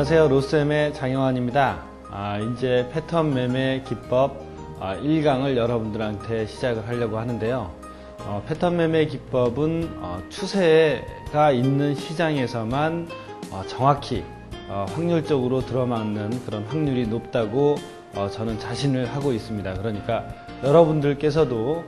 안녕하세요. 로쌤의 장영환입니다. 이제 패턴 매매 기법 1강을 여러분들한테 시작을 하려고 하는데요. 패턴 매매 기법은 추세가 있는 시장에서만 정확히 확률적으로 들어맞는 그런 확률이 높다고 저는 자신을 하고 있습니다. 그러니까 여러분들께서도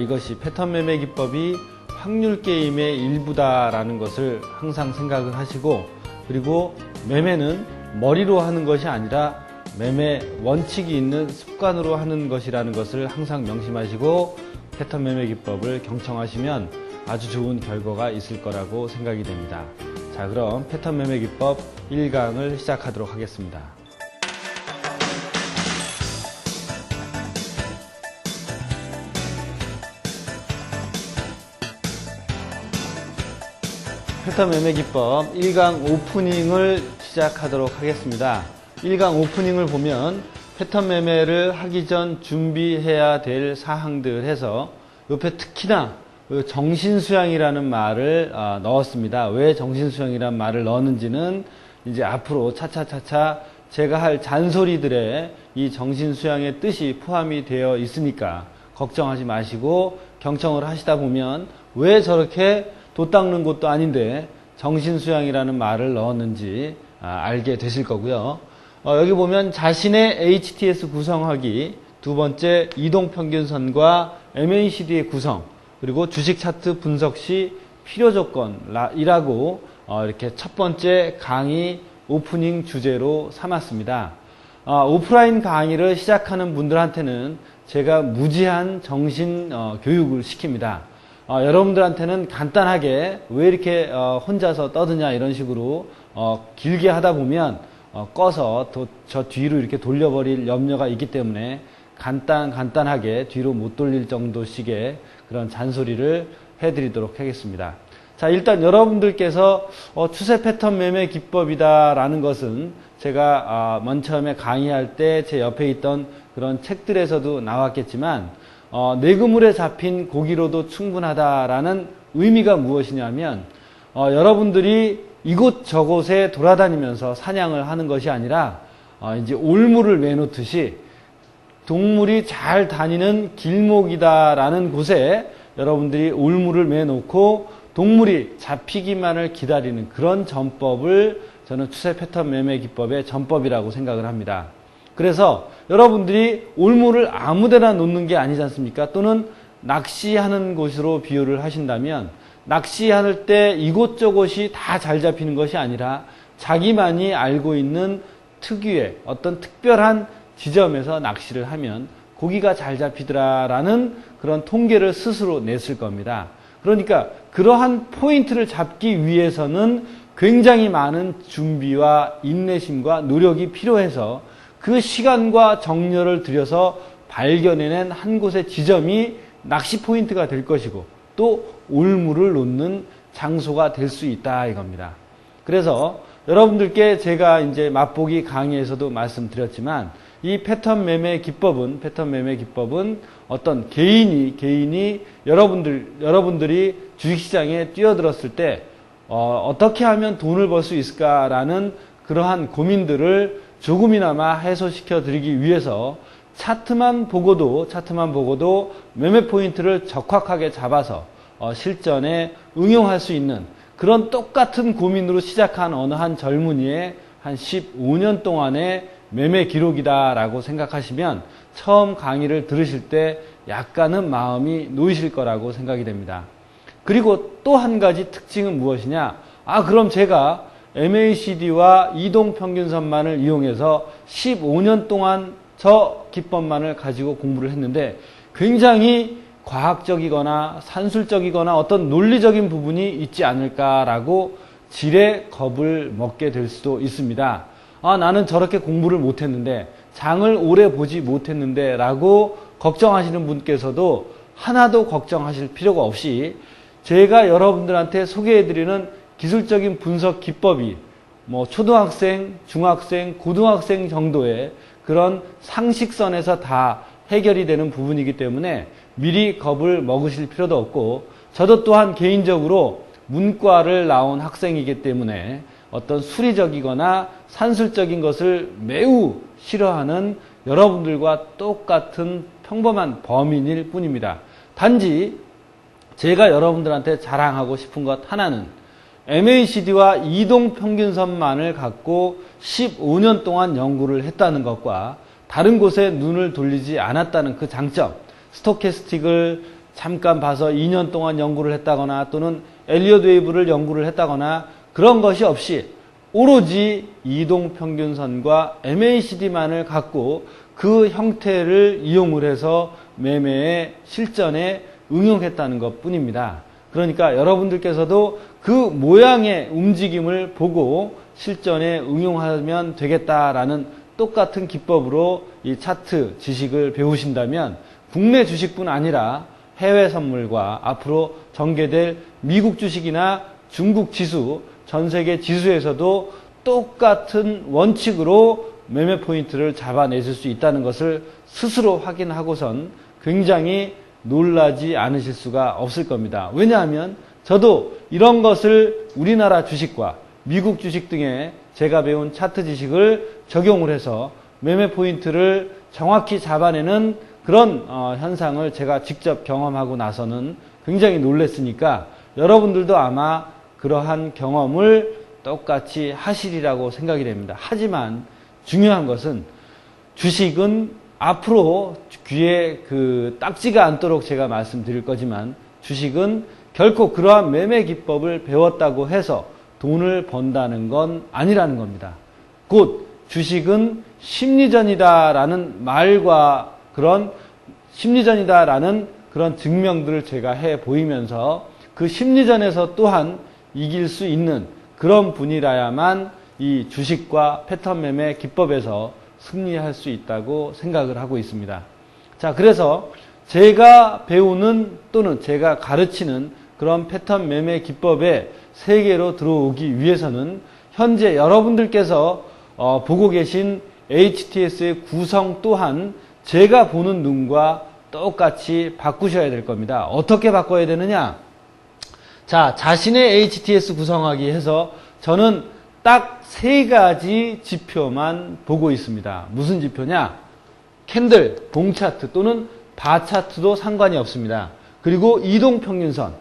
이것이 패턴 매매 기법이 확률 게임의 일부다라는 것을 항상 생각을 하시고, 그리고 매매는 머리로 하는 것이 아니라 매매 원칙이 있는 습관으로 하는 것이라는 것을 항상 명심하시고 패턴 매매 기법을 경청하시면 아주 좋은 결과가 있을 거라고 생각이 됩니다. 자, 그럼 패턴 매매 기법 1강을 시작하도록 하겠습니다. 패턴 매매 기법 1강 오프닝을 시작하도록 하겠습니다. 1강 오프닝을 보면 패턴 매매를 하기 전 준비해야 될 사항들 해서 옆에 특히나 정신수양이라는 말을 넣었습니다. 왜 정신수양이라는 말을 넣었는지는 이제 앞으로 차차차차 제가 할 잔소리들에 이 정신수양의 뜻이 포함이 되어 있으니까 걱정하지 마시고 경청을 하시다 보면 왜 저렇게 도 닦는 것도 아닌데 정신수양이라는 말을 넣었는지 알게 되실 거고요. 여기 보면 자신의 HTS 구성하기, 두 번째 이동평균선과 MACD의 구성, 그리고 주식 차트 분석 시 필요조건이라고 이렇게 첫 번째 강의 오프닝 주제로 삼았습니다. 오프라인 강의를 시작하는 분들한테는 제가 무제한 정신 교육을 시킵니다. 여러분들한테는 간단하게 왜 이렇게 혼자서 떠드냐 이런 식으로 길게 하다 보면 꺼서 저 뒤로 이렇게 돌려버릴 염려가 있기 때문에 간단하게 뒤로 못 돌릴 정도씩의 그런 잔소리를 해드리도록 하겠습니다. 자, 일단 여러분들께서 추세 패턴 매매 기법이다 라는 것은 제가 맨 처음에 강의할 때 제 옆에 있던 그런 책들에서도 나왔겠지만 내 그물에 잡힌 고기로도 충분하다라는 의미가 무엇이냐면 여러분들이 이곳저곳에 돌아다니면서 사냥을 하는 것이 아니라 이제 올무를 매놓듯이 동물이 잘 다니는 길목이다라는 곳에 여러분들이 올무를 매놓고 동물이 잡히기만을 기다리는 그런 전법을 저는 추세 패턴 매매 기법의 전법이라고 생각을 합니다. 그래서 여러분들이 올무를 아무데나 놓는 게 아니지 않습니까? 또는 낚시하는 곳으로 비유를 하신다면 낚시할 때 이곳저곳이 다 잘 잡히는 것이 아니라 자기만이 알고 있는 특유의 어떤 특별한 지점에서 낚시를 하면 고기가 잘 잡히더라라는 그런 통계를 스스로 냈을 겁니다. 그러니까 그러한 포인트를 잡기 위해서는 굉장히 많은 준비와 인내심과 노력이 필요해서 그 시간과 정열을 들여서 발견해낸 한 곳의 지점이 낚시 포인트가 될 것이고 또 올무를 놓는 장소가 될 수 있다 이겁니다. 그래서 여러분들께 제가 이제 맛보기 강의에서도 말씀드렸지만 이 패턴 매매 기법은 어떤 개인이 여러분들이 주식시장에 뛰어들었을 때 어떻게 하면 돈을 벌 수 있을까라는 그러한 고민들을 조금이나마 해소시켜 드리기 위해서 차트만 보고도 매매 포인트를 적확하게 잡아서 실전에 응용할 수 있는 그런 똑같은 고민으로 시작한 어느 한 젊은이의 한 15년 동안의 매매 기록이다라고 생각하시면 처음 강의를 들으실 때 약간은 마음이 놓이실 거라고 생각이 됩니다. 그리고 또 한 가지 특징은 무엇이냐? 그럼 제가 MACD와 이동평균선만을 이용해서 15년 동안 저 기법만을 가지고 공부를 했는데 굉장히 과학적이거나 산술적이거나 어떤 논리적인 부분이 있지 않을까라고 지레 겁을 먹게 될 수도 있습니다. 나는 저렇게 공부를 못했는데 장을 오래 보지 못했는데 라고 걱정하시는 분께서도 하나도 걱정하실 필요가 없이 제가 여러분들한테 소개해드리는 기술적인 분석 기법이 초등학생, 중학생, 고등학생 정도의 그런 상식선에서 다 해결이 되는 부분이기 때문에 미리 겁을 먹으실 필요도 없고, 저도 또한 개인적으로 문과를 나온 학생이기 때문에 어떤 수리적이거나 산술적인 것을 매우 싫어하는 여러분들과 똑같은 평범한 범인일 뿐입니다. 단지 제가 여러분들한테 자랑하고 싶은 것 하나는 MACD와 이동평균선만을 갖고 15년 동안 연구를 했다는 것과 다른 곳에 눈을 돌리지 않았다는 그 장점, 스토캐스틱을 잠깐 봐서 2년 동안 연구를 했다거나 또는 엘리엇 웨이브를 연구를 했다거나 그런 것이 없이 오로지 이동평균선과 MACD만을 갖고 그 형태를 이용을 해서 매매의 실전에 응용했다는 것 뿐입니다. 그러니까 여러분들께서도 그 모양의 움직임을 보고 실전에 응용하면 되겠다라는 똑같은 기법으로 이 차트 지식을 배우신다면 국내 주식뿐 아니라 해외 선물과 앞으로 전개될 미국 주식이나 중국 지수, 전 세계 지수에서도 똑같은 원칙으로 매매 포인트를 잡아내실 수 있다는 것을 스스로 확인하고선 굉장히 놀라지 않으실 수가 없을 겁니다. 왜냐하면 저도 이런 것을 우리나라 주식과 미국 주식 등에 제가 배운 차트 지식을 적용을 해서 매매 포인트를 정확히 잡아내는 그런 현상을 제가 직접 경험하고 나서는 굉장히 놀랐으니까 여러분들도 아마 그러한 경험을 똑같이 하시리라고 생각이 됩니다. 하지만 중요한 것은 주식은 앞으로 귀에 딱지가 않도록 제가 말씀드릴 거지만 주식은 결코 그러한 매매 기법을 배웠다고 해서 돈을 번다는 건 아니라는 겁니다. 곧 주식은 심리전이다라는 말과 심리전이다라는 그런 증명들을 제가 해 보이면서 그 심리전에서 또한 이길 수 있는 그런 분이라야만 이 주식과 패턴 매매 기법에서 승리할 수 있다고 생각을 하고 있습니다. 자, 그래서 제가 배우는 또는 제가 가르치는 그런 패턴 매매 기법의 세계로 들어오기 위해서는 현재 여러분들께서 보고 계신 HTS의 구성 또한 제가 보는 눈과 똑같이 바꾸셔야 될 겁니다. 어떻게 바꿔야 되느냐? 자, 자신의 HTS 구성하기 해서 저는 딱 3가지 지표만 보고 있습니다. 무슨 지표냐? 캔들, 봉 차트 또는 바 차트도 상관이 없습니다. 그리고 이동평균선,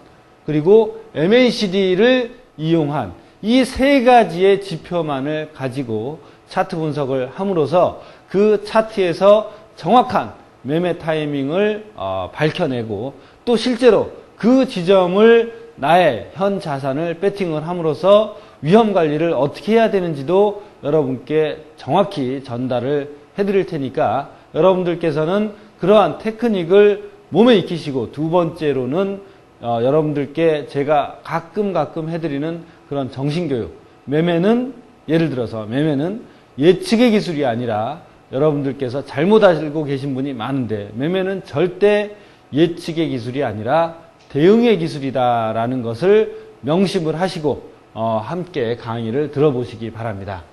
그리고 MACD를 이용한 이 3가지의 지표만을 가지고 차트 분석을 함으로써 그 차트에서 정확한 매매 타이밍을 밝혀내고 또 실제로 그 지점을 나의 현 자산을 배팅을 함으로써 위험 관리를 어떻게 해야 되는지도 여러분께 정확히 전달을 해드릴 테니까 여러분들께서는 그러한 테크닉을 몸에 익히시고 두 번째로는 여러분들께 제가 가끔 해드리는 그런 정신교육. 매매는 예를 들어서 매매는 예측의 기술이 아니라 여러분들께서 잘못 알고 계신 분이 많은데 매매는 절대 예측의 기술이 아니라 대응의 기술이다라는 것을 명심을 하시고 함께 강의를 들어보시기 바랍니다.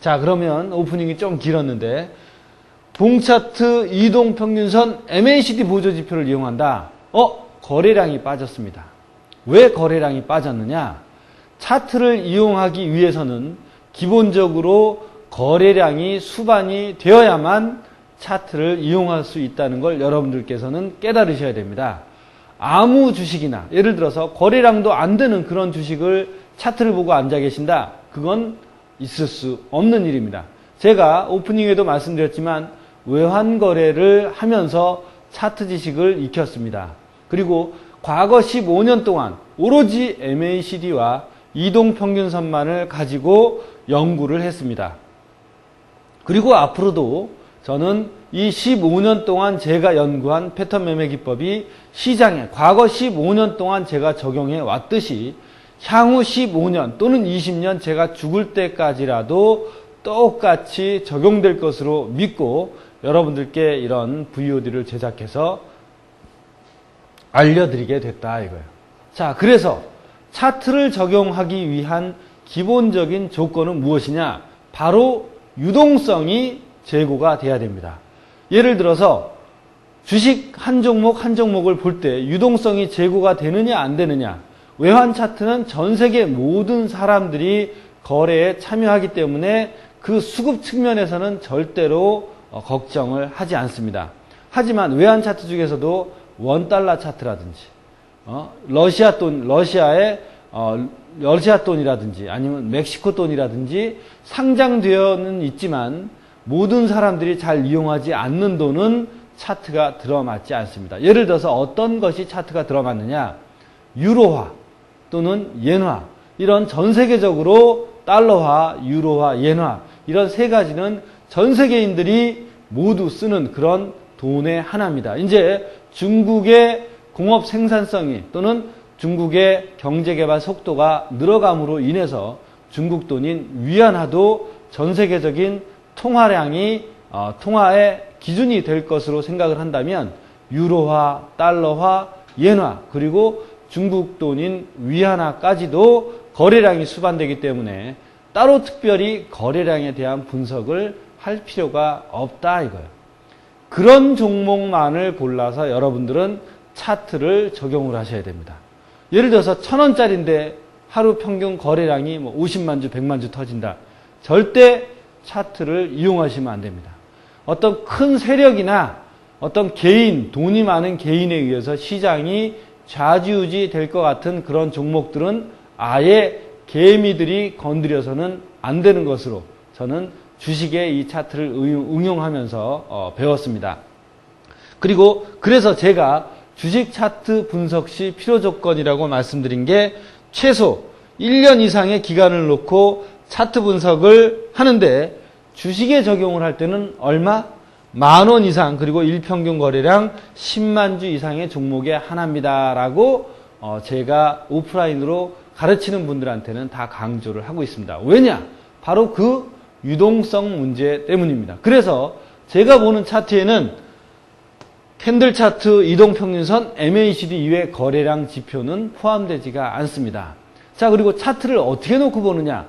자, 그러면 오프닝이 좀 길었는데 봉차트, 이동평균선, MACD 보조지표를 이용한다. 거래량이 빠졌습니다. 왜 거래량이 빠졌느냐? 차트를 이용하기 위해서는 기본적으로 거래량이 수반이 되어야만 차트를 이용할 수 있다는 걸 여러분들께서는 깨달으셔야 됩니다. 아무 주식이나 예를 들어서 거래량도 안 되는 그런 주식을 차트를 보고 앉아 계신다. 그건 있을 수 없는 일입니다. 제가 오프닝에도 말씀드렸지만 외환 거래를 하면서 차트 지식을 익혔습니다. 그리고 과거 15년 동안 오로지 MACD와 이동평균선만을 가지고 연구를 했습니다. 그리고 앞으로도 저는 이 15년 동안 제가 연구한 패턴 매매 기법이 시장에 과거 15년 동안 제가 적용해 왔듯이 향후 15년 또는 20년 제가 죽을 때까지라도 똑같이 적용될 것으로 믿고 여러분들께 이런 VOD를 제작해서 알려드리게 됐다 이거예요. 자, 그래서 차트를 적용하기 위한 기본적인 조건은 무엇이냐? 바로 유동성이 제고가 돼야 됩니다. 예를 들어서 주식 한 종목을 볼 때 유동성이 제고가 되느냐 안 되느냐. 외환 차트는 전 세계 모든 사람들이 거래에 참여하기 때문에 그 수급 측면에서는 절대로 걱정을 하지 않습니다. 하지만 외환 차트 중에서도 원달러 차트라든지 러시아의 러시아 돈이라든지 아니면 멕시코 돈이라든지 상장되어는 있지만 모든 사람들이 잘 이용하지 않는 돈은 차트가 들어맞지 않습니다. 예를 들어서 어떤 것이 차트가 들어맞느냐? 유로화 또는 엔화, 이런 전 세계적으로 달러화, 유로화, 엔화, 이런 세 가지는 전 세계인들이 모두 쓰는 그런 돈의 하나입니다. 이제 중국의 공업 생산성이 또는 중국의 경제개발 속도가 늘어감으로 인해서 중국 돈인 위안화도 전 세계적인 통화량이 통화의 기준이 될 것으로 생각을 한다면 유로화, 달러화, 엔화, 그리고 중국 돈인 위안화까지도 거래량이 수반되기 때문에 따로 특별히 거래량에 대한 분석을 할 필요가 없다 이거예요. 그런 종목만을 골라서 여러분들은 차트를 적용을 하셔야 됩니다. 예를 들어서 1,000원짜리인데 하루 평균 거래량이 50만 주, 100만 주 터진다. 절대 차트를 이용하시면 안 됩니다. 어떤 큰 세력이나 어떤 개인, 돈이 많은 개인에 의해서 시장이 좌지우지 될 것 같은 그런 종목들은 아예 개미들이 건드려서는 안 되는 것으로 저는 주식에 이 차트를 응용하면서 배웠습니다. 그리고 그래서 제가 주식 차트 분석 시 필요 조건이라고 말씀드린 게 최소 1년 이상의 기간을 놓고 차트 분석을 하는데 주식에 적용을 할 때는 얼마? 10,000원 이상, 그리고 일평균 거래량 10만 주 이상의 종목의 하나입니다 라고 제가 오프라인으로 가르치는 분들한테는 다 강조를 하고 있습니다. 왜냐? 바로 그 유동성 문제 때문입니다. 그래서 제가 보는 차트에는 캔들 차트, 이동평균선, MACD 이외 거래량 지표는 포함되지가 않습니다. 자, 그리고 차트를 어떻게 놓고 보느냐?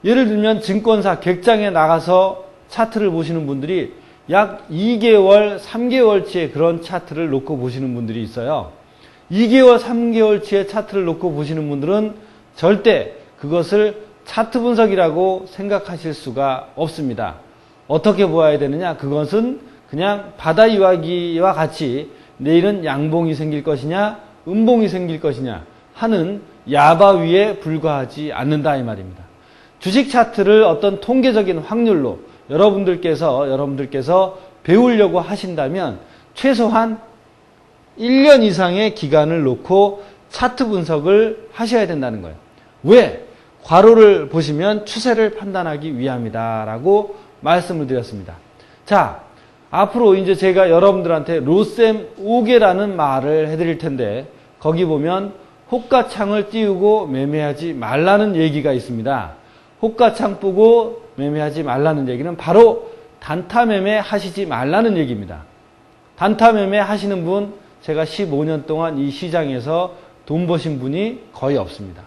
예를 들면 증권사 객장에 나가서 차트를 보시는 분들이 약 2개월, 3개월치의 그런 차트를 놓고 보시는 분들이 있어요. 2개월, 3개월치의 차트를 놓고 보시는 분들은 절대 그것을 차트 분석이라고 생각하실 수가 없습니다. 어떻게 보아야 되느냐? 그것은 그냥 바다 이야기와 같이 내일은 양봉이 생길 것이냐, 음봉이 생길 것이냐 하는 야바위에 불과하지 않는다 이 말입니다. 주식 차트를 어떤 통계적인 확률로 여러분들께서 배우려고 하신다면 최소한 1년 이상의 기간을 놓고 차트 분석을 하셔야 된다는 거예요. 왜? 괄호를 보시면 추세를 판단하기 위함이다 라고 말씀을 드렸습니다. 자, 앞으로 이제 제가 여러분들한테 로셈 5개라는 말을 해드릴 텐데 거기 보면 호가창을 띄우고 매매하지 말라는 얘기가 있습니다. 호가창 보고 매매하지 말라는 얘기는 바로 단타 매매 하시지 말라는 얘기입니다. 단타 매매 하시는 분 제가 15년 동안 이 시장에서 돈 버신 분이 거의 없습니다.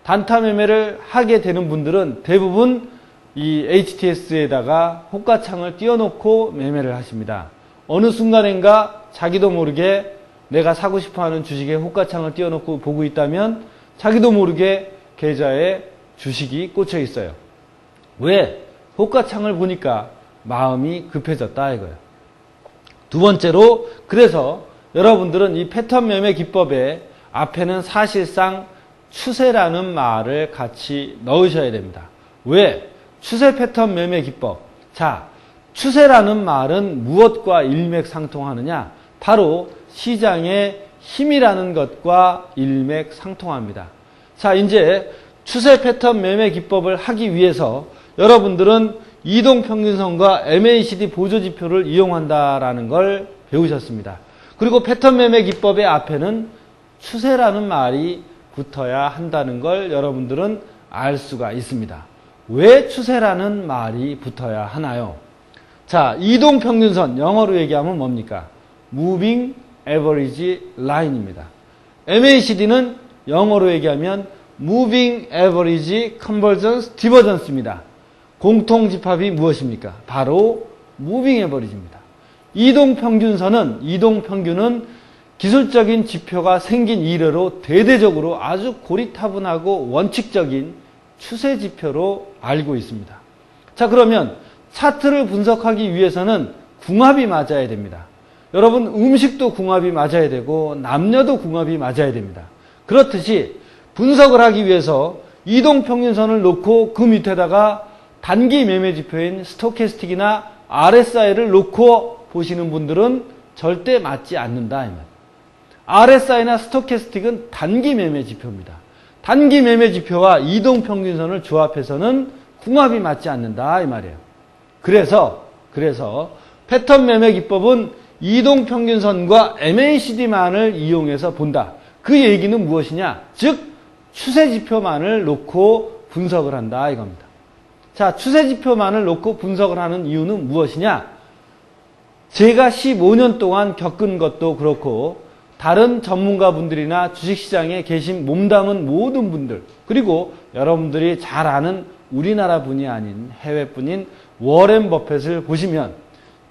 단타 매매를 하게 되는 분들은 대부분 이 HTS에다가 호가창을 띄워놓고 매매를 하십니다. 어느 순간인가 자기도 모르게 내가 사고 싶어하는 주식에 호가창을 띄워놓고 보고 있다면 자기도 모르게 계좌에 주식이 꽂혀 있어요. 왜? 호가창을 보니까 마음이 급해졌다 이거예요. 두 번째로 그래서 여러분들은 이 패턴 매매 기법에 앞에는 사실상 추세라는 말을 같이 넣으셔야 됩니다. 왜? 추세 패턴 매매 기법. 자, 추세라는 말은 무엇과 일맥상통하느냐? 바로 시장의 힘이라는 것과 일맥상통합니다. 자, 이제 추세 패턴 매매 기법을 하기 위해서 여러분들은 이동평균선과 MACD 보조지표를 이용한다라는 걸 배우셨습니다. 그리고 패턴 매매 기법의 앞에는 추세라는 말이 붙어야 한다는 걸 여러분들은 알 수가 있습니다. 왜 추세라는 말이 붙어야 하나요? 자, 이동평균선 영어로 얘기하면 뭡니까? Moving Average Line입니다. MACD는 영어로 얘기하면 Moving Average Convergence Divergence입니다. 공통집합이 무엇입니까? 바로 Moving Average입니다. 이동평균은 기술적인 지표가 생긴 이래로 대대적으로 아주 고리타분하고 원칙적인 추세 지표로 알고 있습니다. 자, 그러면 차트를 분석하기 위해서는 궁합이 맞아야 됩니다. 여러분, 음식도 궁합이 맞아야 되고 남녀도 궁합이 맞아야 됩니다. 그렇듯이 분석을 하기 위해서 이동평균선을 놓고 그 밑에다가 단기 매매 지표인 스토캐스틱이나 RSI를 놓고 보시는 분들은 절대 맞지 않는다 이 말. RSI나 스토캐스틱은 단기 매매 지표입니다. 단기 매매 지표와 이동평균선을 조합해서는 궁합이 맞지 않는다 이 말이에요. 그래서 패턴 매매 기법은 이동평균선과 MACD만을 이용해서 본다. 그 얘기는 무엇이냐? 즉 추세지표만을 놓고 분석을 한다 이겁니다. 자, 추세지표만을 놓고 분석을 하는 이유는 무엇이냐? 제가 15년 동안 겪은 것도 그렇고 다른 전문가분들이나 주식시장에 계신 몸담은 모든 분들, 그리고 여러분들이 잘 아는 우리나라 분이 아닌 해외분인 워렌 버핏을 보시면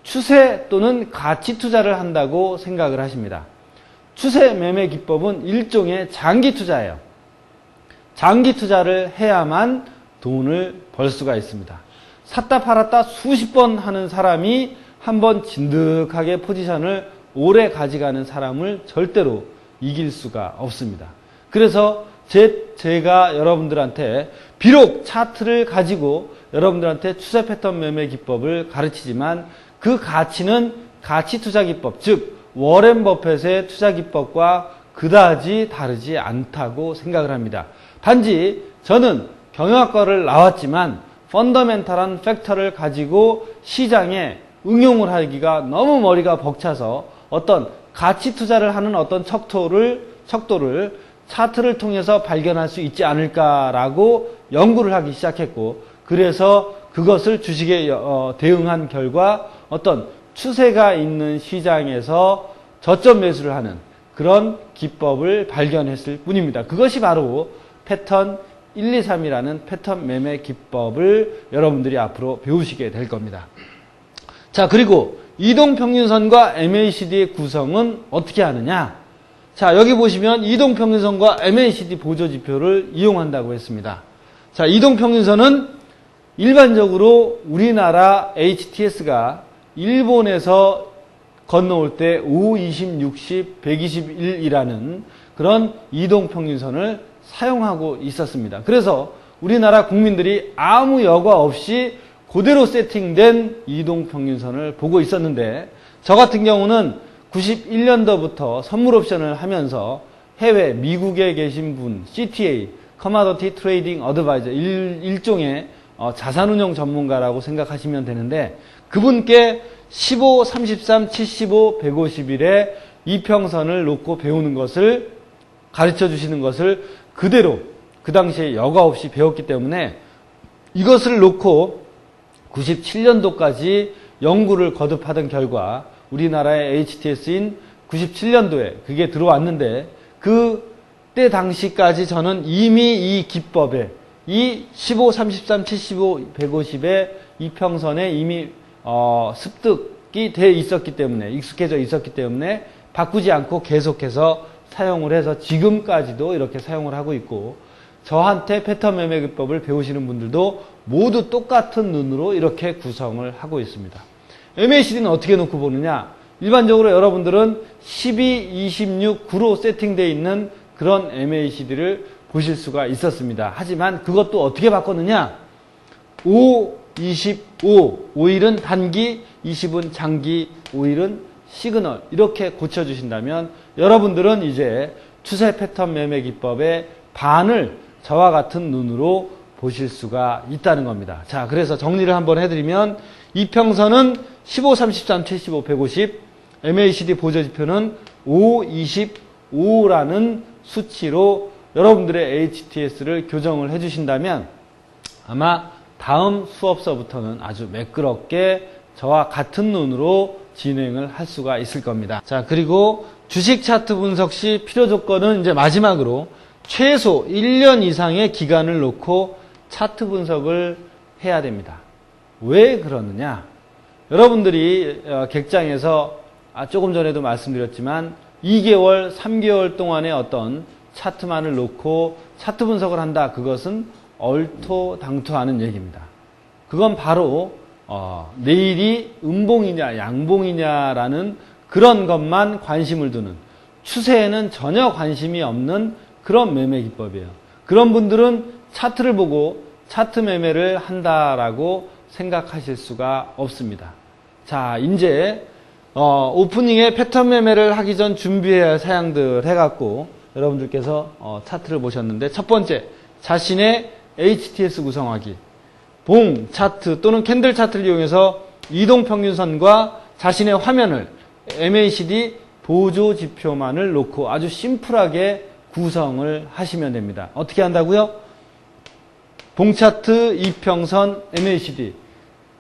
추세 또는 가치 투자를 한다고 생각을 하십니다. 추세 매매 기법은 일종의 장기 투자예요. 장기 투자를 해야만 돈을 벌 수가 있습니다. 샀다 팔았다 수십 번 하는 사람이 한번 진득하게 포지션을 오래 가져가는 사람을 절대로 이길 수가 없습니다. 그래서 제가 여러분들한테 비록 차트를 가지고 여러분들한테 추세 패턴 매매 기법을 가르치지만 그 가치는 가치 투자 기법, 즉 워렌 버핏의 투자 기법과 그다지 다르지 않다고 생각을 합니다. 단지 저는 경영학과를 나왔지만 펀더멘탈한 팩터를 가지고 시장에 응용을 하기가 너무 머리가 벅차서 어떤 가치 투자를 하는 어떤 척도를 차트를 통해서 발견할 수 있지 않을까라고 연구를 하기 시작했고, 그래서 그것을 주식에 대응한 결과 어떤 추세가 있는 시장에서 저점 매수를 하는 그런 기법을 발견했을 뿐입니다. 그것이 바로 패턴 1, 2, 3이라는 패턴 매매 기법을 여러분들이 앞으로 배우시게 될 겁니다. 자, 그리고 이동평균선과 MACD의 구성은 어떻게 하느냐? 자, 여기 보시면 이동평균선과 MACD 보조지표를 이용한다고 했습니다. 자, 이동평균선은 일반적으로 우리나라 HTS가 일본에서 건너올 때 5, 20, 60, 121이라는 그런 이동평균선을 사용하고 있었습니다. 그래서 우리나라 국민들이 아무 여과 없이 그대로 세팅된 이동평균선을 보고 있었는데, 저 같은 경우는 91년도부터 선물 옵션을 하면서 해외 미국에 계신 분, CTA, Commodity Trading Advisor, 일종의 자산운용 전문가라고 생각하시면 되는데, 그분께 15, 33, 75, 151의 이평선을 놓고 배우는 것을 가르쳐 주시는 것을 그대로 그 당시에 여과 없이 배웠기 때문에 이것을 놓고 97년도까지 연구를 거듭하던 결과 우리나라의 HTS인 97년도에 그게 들어왔는데, 그때 당시까지 저는 이미 이 기법에 이 15, 33, 75, 150의 이평선에 이미 습득이 돼 있었기 때문에, 익숙해져 있었기 때문에 바꾸지 않고 계속해서 사용을 해서 지금까지도 이렇게 사용을 하고 있고, 저한테 패턴 매매 기법을 배우시는 분들도 모두 똑같은 눈으로 이렇게 구성을 하고 있습니다. MACD는 어떻게 놓고 보느냐? 일반적으로 여러분들은 12, 26, 9로 세팅되어 있는 그런 MACD를 보실 수가 있었습니다. 하지만 그것도 어떻게 바꿨느냐? 5, 25, 5일은 단기, 20은 장기, 5일은 시그널, 이렇게 고쳐주신다면 여러분들은 이제 추세 패턴 매매 기법의 반을 저와 같은 눈으로 보실 수가 있다는 겁니다. 자, 그래서 정리를 한번 해드리면 이평선은 15, 33, 75, 150, MACD 보조지표는 5, 25라는 수치로 여러분들의 HTS를 교정을 해주신다면 아마 다음 수업서부터는 아주 매끄럽게 저와 같은 눈으로 진행을 할 수가 있을 겁니다. 자, 그리고 주식 차트 분석 시 필요 조건은 이제 마지막으로 최소 1년 이상의 기간을 놓고 차트 분석을 해야 됩니다. 왜 그러느냐? 여러분들이 객장에서 조금 전에도 말씀드렸지만 2개월, 3개월 동안의 어떤 차트만을 놓고 차트 분석을 한다. 그것은 얼토당토하는 얘기입니다. 그건 바로 내일이 음봉이냐 양봉이냐라는 그런 것만 관심을 두는, 추세에는 전혀 관심이 없는 그런 매매 기법이에요. 그런 분들은 차트를 보고 차트 매매를 한다라고 생각하실 수가 없습니다. 자, 이제 오프닝에 패턴 매매를 하기 전 준비해야 할 사양들 해갖고 여러분들께서 차트를 보셨는데, 첫 번째, 자신의 HTS 구성하기. 봉 차트 또는 캔들 차트를 이용해서 이동평균선과 자신의 화면을 MACD 보조 지표만을 놓고 아주 심플하게 구성을 하시면 됩니다. 어떻게 한다고요? 봉 차트, 이평선, MACD.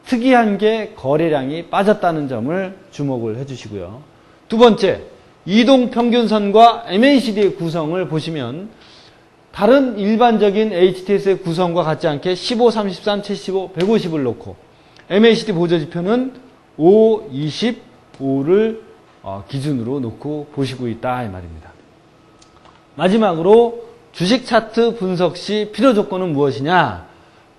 특이한 게 거래량이 빠졌다는 점을 주목을 해주시고요. 두 번째, 이동평균선과 MACD의 구성을 보시면 다른 일반적인 HTS의 구성과 같지 않게 15, 33, 75, 150을 놓고 MACD 보조지표는 5, 20, 5를 기준으로 놓고 보시고 있다 이 말입니다. 마지막으로 주식 차트 분석 시 필요 조건은 무엇이냐?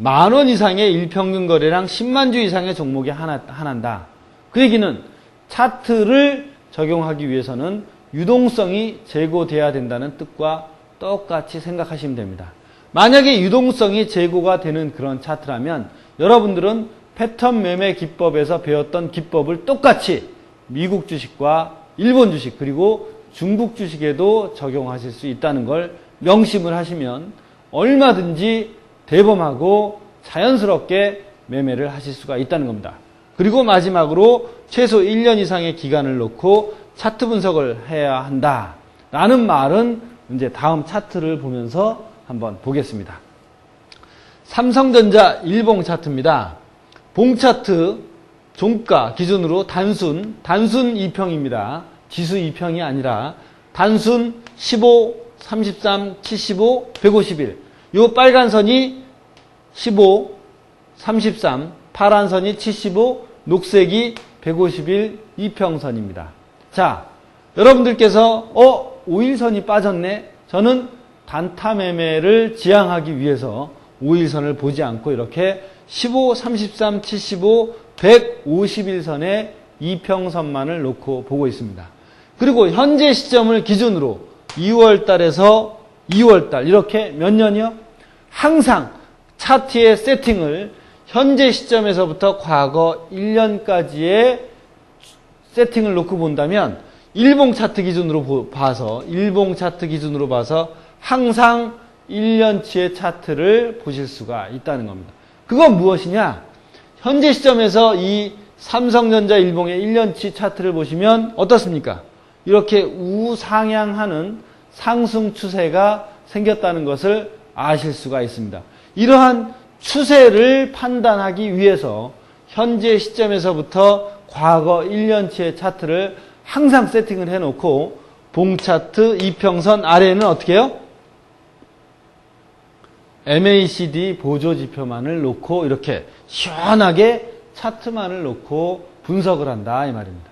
10,000원 이상의 일평균 거래량 10만 주 이상의 종목이 하나다. 그 얘기는 차트를 적용하기 위해서는 유동성이 제고돼야 된다는 뜻과 똑같이 생각하시면 됩니다. 만약에 유동성이 제고가 되는 그런 차트라면 여러분들은 패턴 매매 기법에서 배웠던 기법을 똑같이 미국 주식과 일본 주식 그리고 중국 주식에도 적용하실 수 있다는 걸 명심을 하시면 얼마든지 대범하고 자연스럽게 매매를 하실 수가 있다는 겁니다. 그리고 마지막으로 최소 1년 이상의 기간을 놓고 차트 분석을 해야 한다 라는 말은 이제 다음 차트를 보면서 한번 보겠습니다. 삼성전자 일봉 차트입니다. 봉 차트 종가 기준으로 단순 2평입니다. 지수 2평이 아니라 단순 15, 33, 75, 151. 요 빨간 선이 15, 33, 파란 선이 75, 녹색이 151 이평선입니다. 자, 여러분들께서 5일선이 빠졌네. 저는 단타 매매를 지향하기 위해서 5일선을 보지 않고 이렇게 15, 33, 75, 151선의 이평선만을 놓고 보고 있습니다. 그리고 현재 시점을 기준으로 2월달에서 2월달 이렇게 몇 년이요? 항상 차트의 세팅을 현재 시점에서부터 과거 1년까지의 세팅을 놓고 본다면 일봉 차트 기준으로 봐서 항상 1년치의 차트를 보실 수가 있다는 겁니다. 그건 무엇이냐? 현재 시점에서 이 삼성전자 일봉의 1년치 차트를 보시면 어떻습니까? 이렇게 우상향하는 상승 추세가 생겼다는 것을 아실 수가 있습니다. 이러한 추세를 판단하기 위해서 현재 시점에서부터 과거 1년치의 차트를 항상 세팅을 해놓고 봉 차트 이평선 아래에는 어떻게 해요? MACD 보조지표만을 놓고 이렇게 시원하게 차트만을 놓고 분석을 한다 이 말입니다.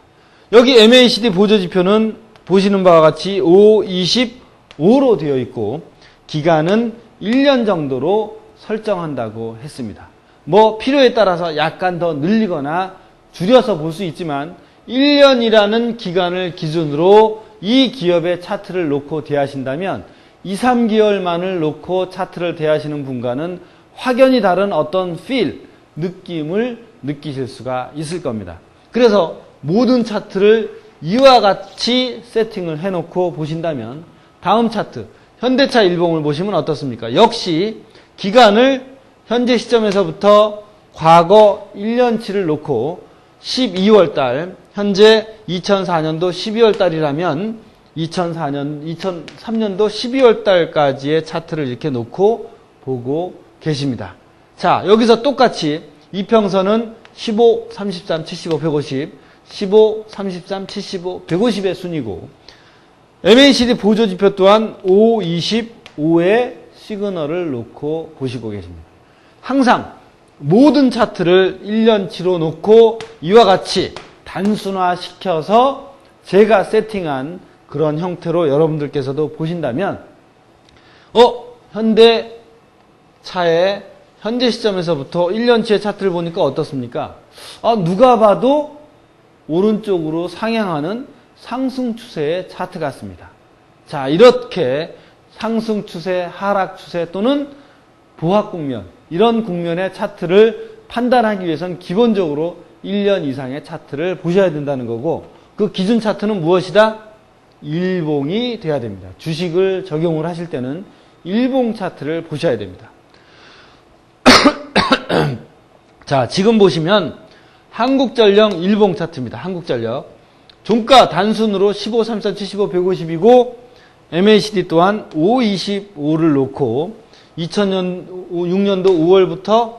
여기 MACD 보조지표는 보시는 바와 같이 5, 20, 5로 되어 있고 기간은 1년 정도로 설정한다고 했습니다. 필요에 따라서 약간 더 늘리거나 줄여서 볼 수 있지만 1년이라는 기간을 기준으로 이 기업의 차트를 놓고 대하신다면 2, 3개월만을 놓고 차트를 대하시는 분과는 확연히 다른 어떤 느낌을 느끼실 수가 있을 겁니다. 그래서 모든 차트를 이와 같이 세팅을 해놓고 보신다면 다음 차트 현대차 일봉을 보시면 어떻습니까? 역시 기간을 현재 시점에서부터 과거 1년치를 놓고 12월달 현재 2004년도 12월달이라면 2003년도 12월달까지의 차트를 이렇게 놓고 보고 계십니다. 자, 여기서 똑같이 이평선은 15, 33, 75, 150 15, 33, 75, 150의 순이고 MACD 보조지표 또한 5, 20, 5의 시그널을 놓고 보시고 계십니다. 항상 모든 차트를 1년치로 놓고 이와 같이 단순화시켜서 제가 세팅한 그런 형태로 여러분들께서도 보신다면 현대 차의 현재 시점에서부터 1년치의 차트를 보니까 어떻습니까? 누가 봐도 오른쪽으로 상향하는 상승 추세의 차트 같습니다. 자, 이렇게 상승 추세, 하락 추세 또는 보합 국면, 이런 국면의 차트를 판단하기 위해서는 기본적으로 1년 이상의 차트를 보셔야 된다는 거고, 그 기준 차트는 무엇이다? 일봉이 돼야 됩니다. 주식을 적용을 하실 때는 일봉 차트를 보셔야 됩니다. 자, 지금 보시면 한국전력 일봉 차트입니다. 한국전력. 종가 단순으로 15, 33, 75, 150이고 MACD 또한 5, 25를 놓고 2006년도 5월부터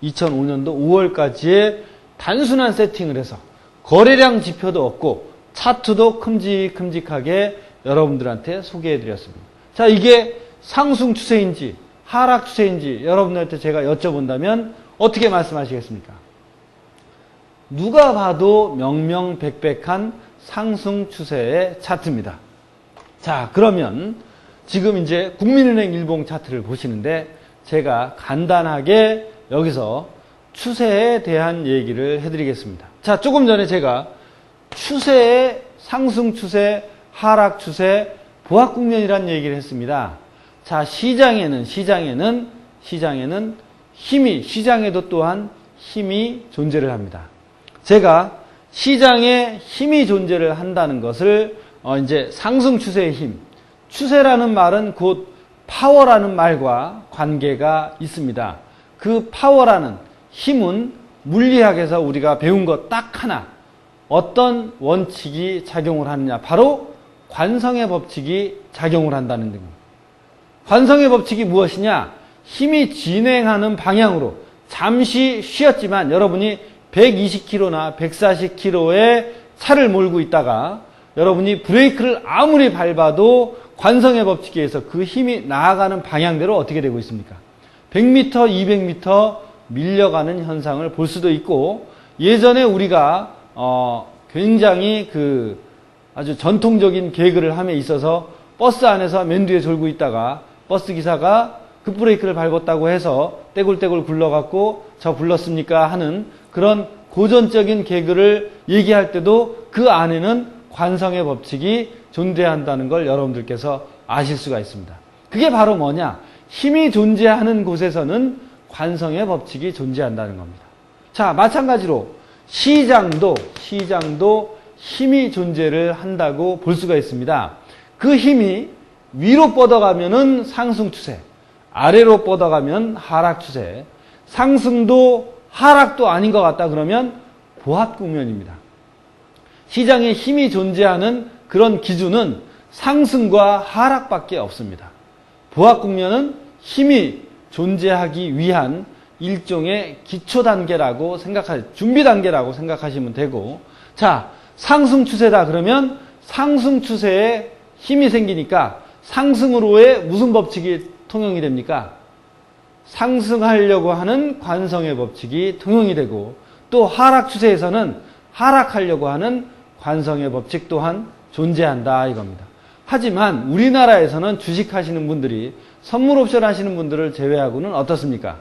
2005년도 5월까지의 단순한 세팅을 해서 거래량 지표도 없고 차트도 큼직큼직하게 여러분들한테 소개해드렸습니다. 자, 이게 상승 추세인지 하락 추세인지 여러분들한테 제가 여쭤본다면 어떻게 말씀하시겠습니까? 누가 봐도 명명백백한 상승 추세의 차트입니다. 자, 그러면 지금 이제 국민은행 일봉 차트를 보시는데 제가 간단하게 여기서 추세에 대한 얘기를 해드리겠습니다. 자, 조금 전에 제가 추세의 상승 추세, 하락 추세, 보합 국면이라는 얘기를 했습니다. 자, 시장에는 시장에도 또한 힘이 존재를 합니다. 제가 시장에 힘이 존재를 한다는 것을 이제 상승 추세의 힘, 추세라는 말은 곧 파워라는 말과 관계가 있습니다. 그 파워라는 힘은 물리학에서 우리가 배운 것 딱 하나, 어떤 원칙이 작용을 하느냐, 바로 관성의 법칙이 작용을 한다는 겁니다. 관성의 법칙이 무엇이냐? 힘이 진행하는 방향으로 잠시 쉬었지만 여러분이 120km나 140km의 차를 몰고 있다가 여러분이 브레이크를 아무리 밟아도 관성의 법칙에 의해서 그 힘이 나아가는 방향대로 어떻게 되고 있습니까? 100m, 200m 밀려가는 현상을 볼 수도 있고, 예전에 우리가 굉장히 아주 전통적인 개그를 함에 있어서 버스 안에서 맨 뒤에 졸고 있다가 버스 기사가 급브레이크를 밟았다고 해서 떼굴떼굴 굴러갔고 저 불렀습니까 하는 그런 고전적인 개그를 얘기할 때도 그 안에는 관성의 법칙이 존재한다는 걸 여러분들께서 아실 수가 있습니다. 그게 바로 뭐냐? 힘이 존재하는 곳에서는 관성의 법칙이 존재한다는 겁니다. 자, 마찬가지로 시장도 힘이 존재를 한다고 볼 수가 있습니다. 그 힘이 위로 뻗어가면은 상승 추세, 아래로 뻗어가면 하락 추세, 상승도 하락도 아닌 것 같다 그러면 보합 국면입니다. 시장에 힘이 존재하는 그런 기준은 상승과 하락밖에 없습니다. 보합 국면은 힘이 존재하기 위한 일종의 기초 단계라고 준비 단계라고 생각하시면 되고, 자, 상승 추세다 그러면 상승 추세에 힘이 생기니까 상승으로의 무슨 법칙이 통용이 됩니까? 상승하려고 하는 관성의 법칙이 통용이 되고, 또 하락 추세에서는 하락하려고 하는 관성의 법칙 또한 존재한다 이겁니다. 하지만 우리나라에서는 주식하시는 분들이 선물 옵션 하시는 분들을 제외하고는 어떻습니까?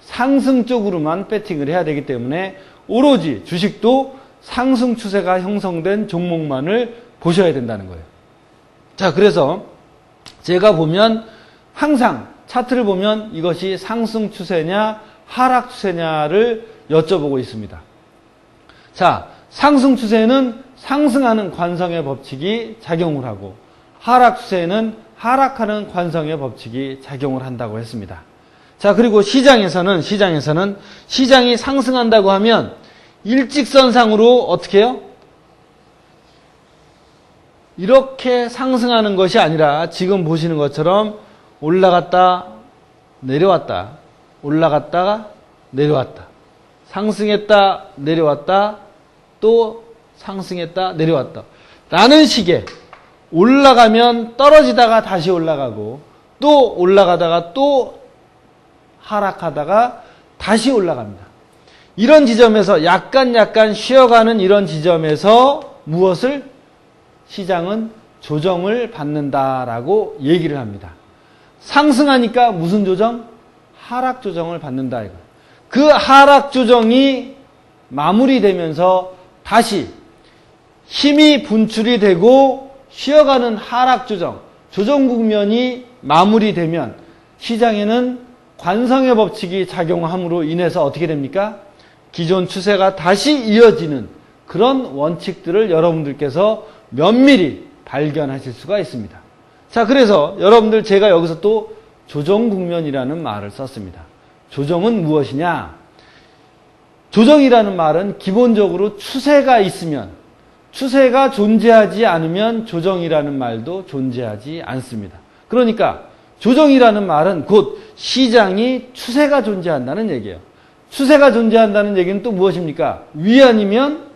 상승 쪽으로만 배팅을 해야 되기 때문에 오로지 주식도 상승 추세가 형성된 종목만을 보셔야 된다는 거예요. 자, 그래서 제가 보면 항상 차트를 보면 이것이 상승 추세냐 하락 추세냐를 여쭤보고 있습니다. 자, 상승 추세는 상승하는 관성의 법칙이 작용을 하고, 하락 추세에는 하락하는 관성의 법칙이 작용을 한다고 했습니다. 자, 그리고 시장에서는 시장이 상승한다고 하면 일직선상으로 어떻게 해요? 이렇게 상승하는 것이 아니라 지금 보시는 것처럼 올라갔다 내려왔다, 올라갔다가 내려왔다, 상승했다 내려왔다, 또 상승했다 내려왔다 라는 식의, 올라가면 떨어지다가 다시 올라가고 또 올라가다가 또 하락하다가 다시 올라갑니다. 이런 지점에서 약간 쉬어가는 이런 지점에서 무엇을? 시장은 조정을 받는다라고 얘기를 합니다. 상승하니까 무슨 조정? 하락 조정을 받는다 이거. 그 하락 조정이 마무리되면서 다시 힘이 분출이 되고 쉬어가는 하락 조정, 조정 국면이 마무리되면 시장에는 관성의 법칙이 작용함으로 인해서 어떻게 됩니까? 기존 추세가 다시 이어지는 그런 원칙들을 여러분들께서 면밀히 발견하실 수가 있습니다. 자, 그래서 여러분들 제가 여기서 또 조정 국면이라는 말을 썼습니다. 조정은 무엇이냐? 조정이라는 말은 기본적으로 추세가 있으면, 추세가 존재하지 않으면 조정이라는 말도 존재하지 않습니다. 그러니까 조정이라는 말은 곧 시장이 추세가 존재한다는 얘기예요. 추세가 존재한다는 얘기는 또 무엇입니까? 위 아니면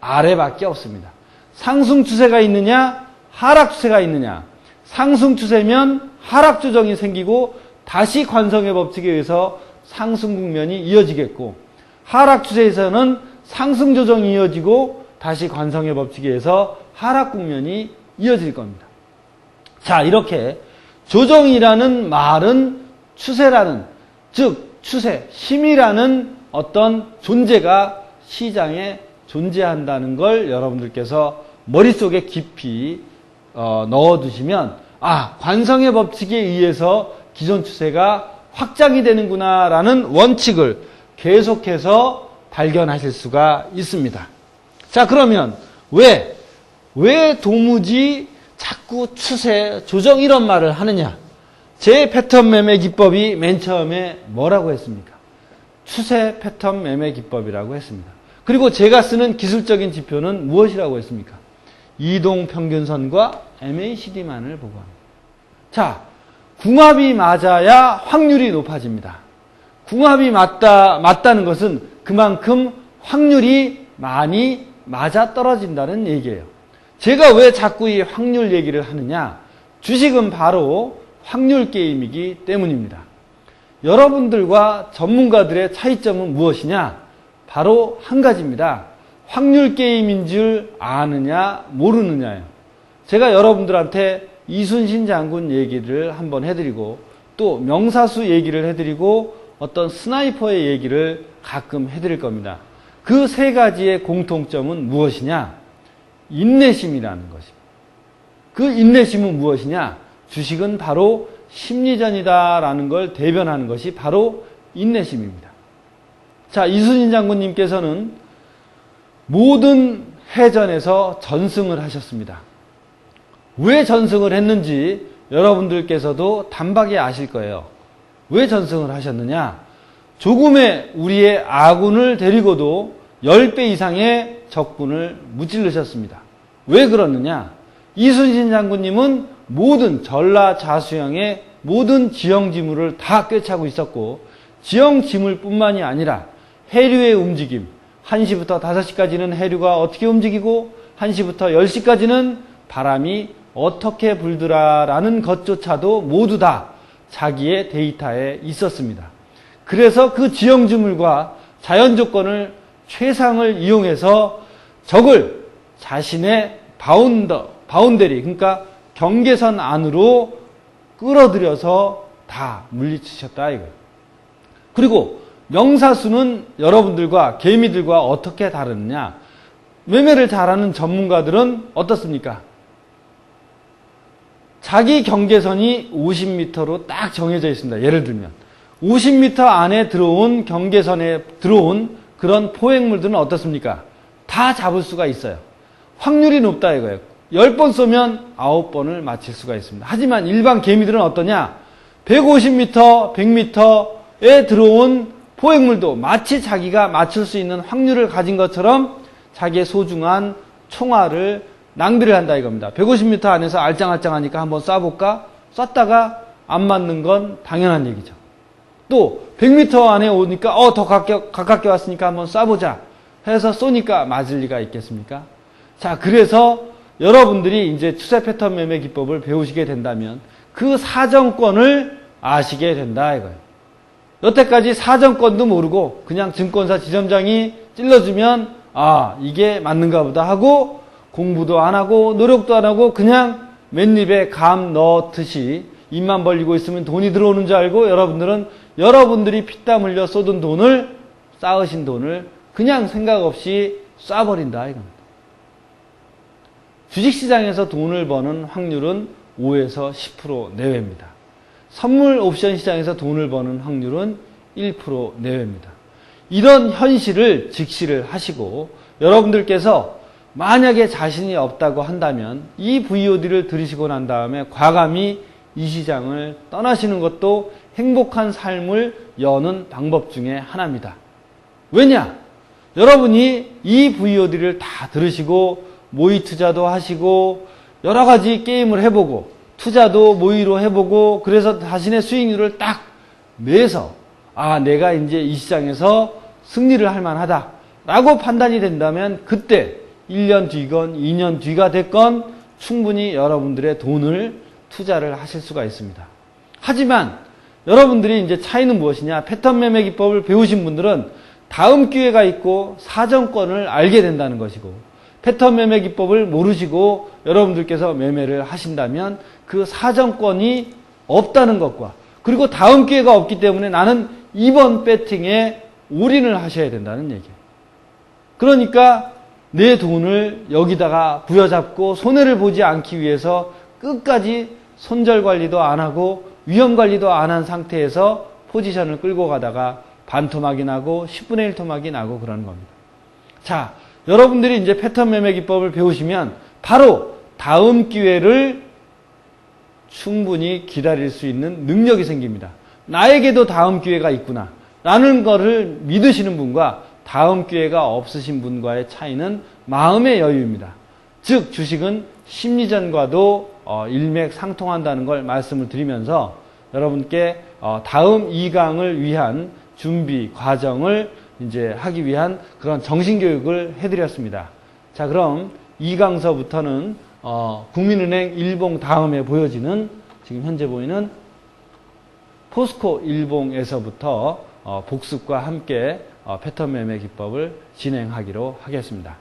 아래밖에 없습니다. 상승 추세가 있느냐, 하락 추세가 있느냐. 상승 추세면 하락 조정이 생기고 다시 관성의 법칙에 의해서 상승 국면이 이어지겠고, 하락 추세에서는 상승 조정이 이어지고 다시 관성의 법칙에 의해서 하락 국면이 이어질 겁니다. 자, 이렇게 조정이라는 말은 추세라는, 즉 추세, 힘이라는 어떤 존재가 시장에 존재한다는 걸 여러분들께서 머릿속에 깊이 넣어두시면, 관성의 법칙에 의해서 기존 추세가 확장이 되는구나 라는 원칙을 계속해서 발견하실 수가 있습니다. 자, 그러면 왜 도무지 자꾸 추세, 조정 이런 말을 하느냐? 제 패턴 매매 기법이 맨 처음에 뭐라고 했습니까? 추세 패턴 매매 기법이라고 했습니다. 그리고 제가 쓰는 기술적인 지표는 무엇이라고 했습니까? 이동평균선과 MACD만을 보고 합니다. 자, 궁합이 맞아야 확률이 높아집니다. 궁합이 맞다는 것은 그만큼 확률이 많이 맞아떨어진다는 얘기예요. 제가 왜 자꾸 이 확률 얘기를 하느냐? 주식은 바로 확률 게임이기 때문입니다. 여러분들과 전문가들의 차이점은 무엇이냐? 바로 한 가지입니다. 확률 게임인 줄 아느냐 모르느냐예요. 제가 여러분들한테 이순신 장군 얘기를 한번 해드리고 또 명사수 얘기를 해드리고 어떤 스나이퍼의 얘기를 가끔 해드릴 겁니다. 그 세 가지의 공통점은 무엇이냐? 인내심이라는 것입니다. 그 인내심은 무엇이냐? 주식은 바로 심리전이다라는 걸 대변하는 것이 바로 인내심입니다. 자, 이순신 장군님께서는 모든 해전에서 전승을 하셨습니다. 왜 전승을 했는지 여러분들께서도 단박에 아실 거예요. 왜 전승을 하셨느냐? 조금의 우리의 아군을 데리고도 10배 이상의 적군을 무찔르셨습니다. 왜 그러느냐? 이순신 장군님은 모든 전라자수형의 모든 지형지물을 다 꿰차고 있었고, 지형지물뿐만이 아니라 해류의 움직임, 1시부터 5시까지는 해류가 어떻게 움직이고 1시부터 10시까지는 바람이 어떻게 불더라라는 것조차도 모두 다 자기의 데이터에 있었습니다. 그래서 그 지형지물과 자연조건을 최상을 이용해서 적을 자신의 바운더리, 그러니까 경계선 안으로 끌어들여서 다 물리치셨다 이거예요. 그리고 명사수는 여러분들과 개미들과 어떻게 다르느냐? 매매를 잘하는 전문가들은 어떻습니까? 자기 경계선이 50m로 딱 정해져 있습니다. 예를 들면 50m 안에 들어온 경계선에 들어온 그런 포획물들은 어떻습니까? 다 잡을 수가 있어요. 확률이 높다 이거예요. 10번 쏘면 9번을 맞힐 수가 있습니다. 하지만 일반 개미들은 어떠냐? 150m, 100m에 들어온 포획물도 마치 자기가 맞출 수 있는 확률을 가진 것처럼 자기의 소중한 총알을 낭비를 한다 이겁니다. 150m 안에서 알짱알짱하니까 한번 쏴볼까? 쐈다가 안 맞는 건 당연한 얘기죠. 또 100m 안에 오니까 더 가깝게 왔으니까 한번 쏴보자 해서 쏘니까 맞을 리가 있겠습니까? 자, 그래서 여러분들이 이제 추세 패턴 매매 기법을 배우시게 된다면 그 사정권을 아시게 된다 이거예요. 여태까지 사정권도 모르고 그냥 증권사 지점장이 찔러주면 이게 맞는가 보다 하고 공부도 안 하고 노력도 안 하고 그냥 맨입에 감 넣듯이 입만 벌리고 있으면 돈이 들어오는 줄 알고 여러분들은 여러분들이 피땀 흘려 쏟은 돈을, 쌓으신 돈을 그냥 생각 없이 쏴버린다 이겁니다. 주식시장에서 돈을 버는 확률은 5에서 10% 내외입니다. 선물 옵션 시장에서 돈을 버는 확률은 1% 내외입니다. 이런 현실을 직시를 하시고 여러분들께서 만약에 자신이 없다고 한다면 이 VOD를 들으시고 난 다음에 과감히 이 시장을 떠나시는 것도 행복한 삶을 여는 방법 중에 하나입니다. 왜냐? 여러분이 이 VOD를 다 들으시고 모의 투자도 하시고 여러 가지 게임을 해보고 투자도 모의로 해보고 그래서 자신의 수익률을 딱 내서 내가 이제 이 시장에서 승리를 할 만하다 라고 판단이 된다면 그때 1년 뒤건 2년 뒤가 됐건 충분히 여러분들의 돈을 투자를 하실 수가 있습니다. 하지만 여러분들이 이제 차이는 무엇이냐? 패턴 매매 기법을 배우신 분들은 다음 기회가 있고 사정권을 알게 된다는 것이고, 패턴 매매 기법을 모르시고 여러분들께서 매매를 하신다면 그 사정권이 없다는 것과, 그리고 다음 기회가 없기 때문에 나는 이번 배팅에 올인을 하셔야 된다는 얘기예요. 그러니까 내 돈을 여기다가 부여잡고 손해를 보지 않기 위해서 끝까지 손절 관리도 안 하고 위험 관리도 안 한 상태에서 포지션을 끌고 가다가 반토막이 나고 10분의 1 토막이 나고 그러는 겁니다. 자, 여러분들이 이제 패턴 매매 기법을 배우시면 바로 다음 기회를 충분히 기다릴 수 있는 능력이 생깁니다. 나에게도 다음 기회가 있구나 라는 거를 믿으시는 분과 다음 기회가 없으신 분과의 차이는 마음의 여유입니다. 즉 주식은 심리전과도 일맥상통한다는 걸 말씀을 드리면서 여러분께 다음 2강을 위한 준비 과정을 이제 하기 위한 그런 정신교육을 해드렸습니다. 자, 그럼 2강서부터는 국민은행 일봉 다음에 보여지는 지금 현재 보이는 포스코 일봉에서부터 복습과 함께 패턴 매매 기법을 진행하기로 하겠습니다.